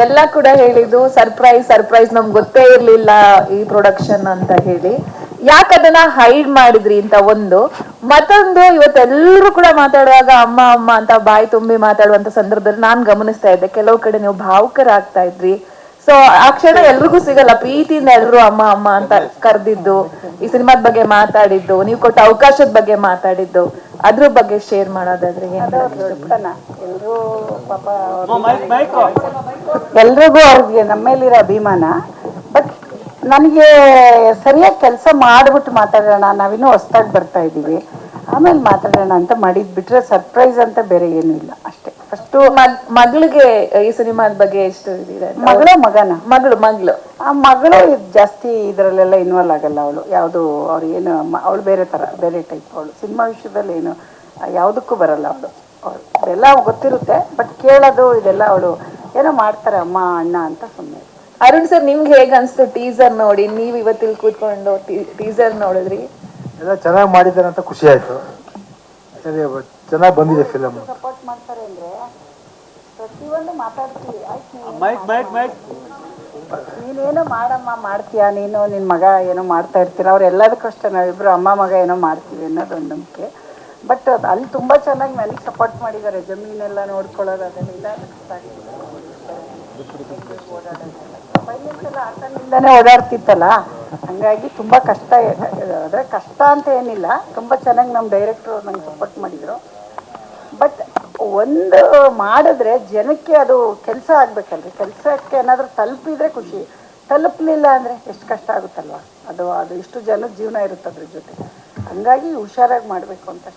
ಎಲ್ಲ ಕೂಡ ಹೇಳಿದ್ದು ಸರ್ಪ್ರೈಸ್ ಸರ್ಪ್ರೈಸ್ ನಮ್ಗೆ ಗೊತ್ತೇ ಇರ್ಲಿಲ್ಲ ಈ ಪ್ರೊಡಕ್ಷನ್ ಅಂತ ಹೇಳಿ. ಯಾಕೆ ಅದನ್ನ ಹೈಡ್ ಮಾಡಿದ್ರಿ ಅಂತ ಒಂದು. ಮತ್ತೊಂದು, ಇವತ್ತೆಲ್ಲರೂ ಕೂಡ ಮಾತಾಡುವಾಗ ಅಮ್ಮ ಅಮ್ಮ ಅಂತ ಬಾಯಿ ತುಂಬಿ ಮಾತಾಡುವಂತ ಸಂದರ್ಭದಲ್ಲಿ ನಾನ್ ಗಮನಿಸ್ತಾ ಇದ್ದೆ ಕೆಲವು ಕಡೆ ನೀವು ಭಾವುಕರಾಗ್ತಾ ಇದ್ರಿ. ಸೊ ಆ ಕ್ಷಣ ಎಲ್ರಿಗೂ ಸಿಗಲ್ಲ, ಪ್ರೀತಿಯಿಂದ ಎಲ್ರು ಅಮ್ಮ ಅಮ್ಮ ಅಂತ ಕರೆದಿದ್ದು, ಈ ಸಿನಿಮಾದ ಬಗ್ಗೆ ಮಾತಾಡಿದ್ದು, ನೀವು ಕೊಟ್ಟ ಅವಕಾಶದ ಬಗ್ಗೆ ಮಾತಾಡಿದ್ದು, ಅದ್ರ ಬಗ್ಗೆ ಶೇರ್ ಮಾಡೋದಾದ್ರೆ ಎಲ್ರೂ ಪಾಪ ಎಲ್ರಿಗೂ ಅವ್ರಿಗೆ ನಮ್ಮ ಮೇಲಿರೋ ಅಭಿಮಾನ. ಬಟ್ ನನಗೆ ಸರಿಯಾಗಿ ಕೆಲಸ ಮಾಡಿಬಿಟ್ಟು ಮಾತಾಡೋಣ, ನಾವಿನ್ನೂ ಹೊಸ್ದಾಗಿ ಬರ್ತಾ ಇದ್ದೀವಿ, ಆಮೇಲೆ ಮಾತಾಡೋಣ ಅಂತ ಮಾಡಿದ್ ಬಿಟ್ರೆ ಸರ್ಪ್ರೈಸ್ ಅಂತ ಬೇರೆ ಏನೂ ಇಲ್ಲ ಅಷ್ಟೇ. ಫಸ್ಟು ಮಗಳಿಗೆ ಈ ಸಿನಿಮಾದ ಬಗ್ಗೆ ಎಷ್ಟು ಇದೆ? ಮಗನ ಮಗಳು ಆ ಮಗಳು ಜಾಸ್ತಿ ಇದರಲ್ಲೆಲ್ಲ ಇನ್ವಾಲ್ವ್ ಆಗಲ್ಲ. ಅವಳು ಯಾವುದು ಅವ್ರಿಗೇನು ಅವಳು ಬೇರೆ ಥರ, ಬೇರೆ ಟೈಪ್. ಅವಳು ಸಿನಿಮಾ ವಿಷಯದಲ್ಲಿ ಏನು ಯಾವುದಕ್ಕೂ ಬರಲ್ಲ. ಅವಳು ಇದೆಲ್ಲ ಗೊತ್ತಿರುತ್ತೆ, ಬಟ್ ಕೇಳೋದು ಇದೆಲ್ಲ ಅವಳು ಏನೋ ಮಾಡ್ತಾರೆ ಅಮ್ಮ ಅಣ್ಣ ಅಂತ ಸುಮ್ಮನೆ. ಅರುಣ್ ಸರ್, ನಿಮ್ಗೆ ಹೇಗೆ ಅನ್ಸ್ತು ಟೀಸರ್ ನೋಡಿ? ನೀವು ಇವತ್ತಿಲ್ಲಿ ಕೂತ್ಕೊಂಡು ಟೀಸರ್ ನೋಡಿದ್ರಿ, ಎಲ್ಲ ಚೆನ್ನಾಗಿ ಮಾಡಿದ್ದಾರೆ ಅಂತ ಖುಷಿ ಆಯ್ತು. ಚೆನ್ನಾಗಿ ಬಂದಿದೆ ಫಿಲಮ್. ಸಪೋರ್ಟ್ ಮಾಡ್ತಾರೆ ಅಂದ್ರೆ ಪ್ರತಿಯೊಂದು ಮಾತಾಡ್ತೀವಿ. ನೀನೇನೋ ಮಾಡಮ್ಮ ಮಾಡ್ತೀಯಾ, ನೀನು ನಿನ್ನ ಮಗ ಏನೋ ಮಾಡ್ತಾ ಇರ್ತೀರ, ಅವ್ರು ಎಲ್ಲದಕ್ಕೂ ಅಷ್ಟೇ ನಾವಿಬ್ರು ಅಮ್ಮ ಮಗ ಏನೋ ಮಾಡ್ತೀವಿ ಅನ್ನೋದು ಒಂದು ನಂಬಿಕೆ. ಬಟ್ ಅಲ್ಲಿ ತುಂಬ ಚೆನ್ನಾಗಿ ನನಗೆ ಸಪೋರ್ಟ್ ಮಾಡಿದ್ದಾರೆ. ಜಮೀನೆಲ್ಲ ನೋಡ್ಕೊಳ್ಳೋದು ಅದನ್ನೆಲ್ಲ ಫೈನಾನ್ಸೆಲ್ಲ ಆತನಿಂದನೇ ಓಡಾಡ್ತಿತ್ತಲ್ಲ, ಹಂಗಾಗಿ ತುಂಬ ಕಷ್ಟ. ಆದರೆ ಕಷ್ಟ ಅಂತ ಏನಿಲ್ಲ, ತುಂಬ ಚೆನ್ನಾಗಿ ನಮ್ಮ ಡೈರೆಕ್ಟ್ರು ನಂಗೆ ಸಪೋರ್ಟ್ ಮಾಡಿದರು. ಬಟ್ ಒಂದು ಮಾಡಿದ್ರೆ ಜನಕ್ಕೆ ಅದು ಕೆಲಸ ಆಗಬೇಕಲ್ರಿ. ಕೆಲಸಕ್ಕೆ ಏನಾದರೂ ತಲುಪಿದ್ರೆ ಖುಷಿ, ತಲುಪಲಿಲ್ಲ ಅಂದರೆ ಎಷ್ಟು ಕಷ್ಟ ಆಗುತ್ತಲ್ವ. ಅದು ಇಷ್ಟು ಜನದ ಜೀವನ ಇರುತ್ತೆ ಅದ್ರ ಜೊತೆ. ಹಂಗಾಗಿ ಹುಷಾರಾಗಿ ಮಾಡಬೇಕು ಅಂತ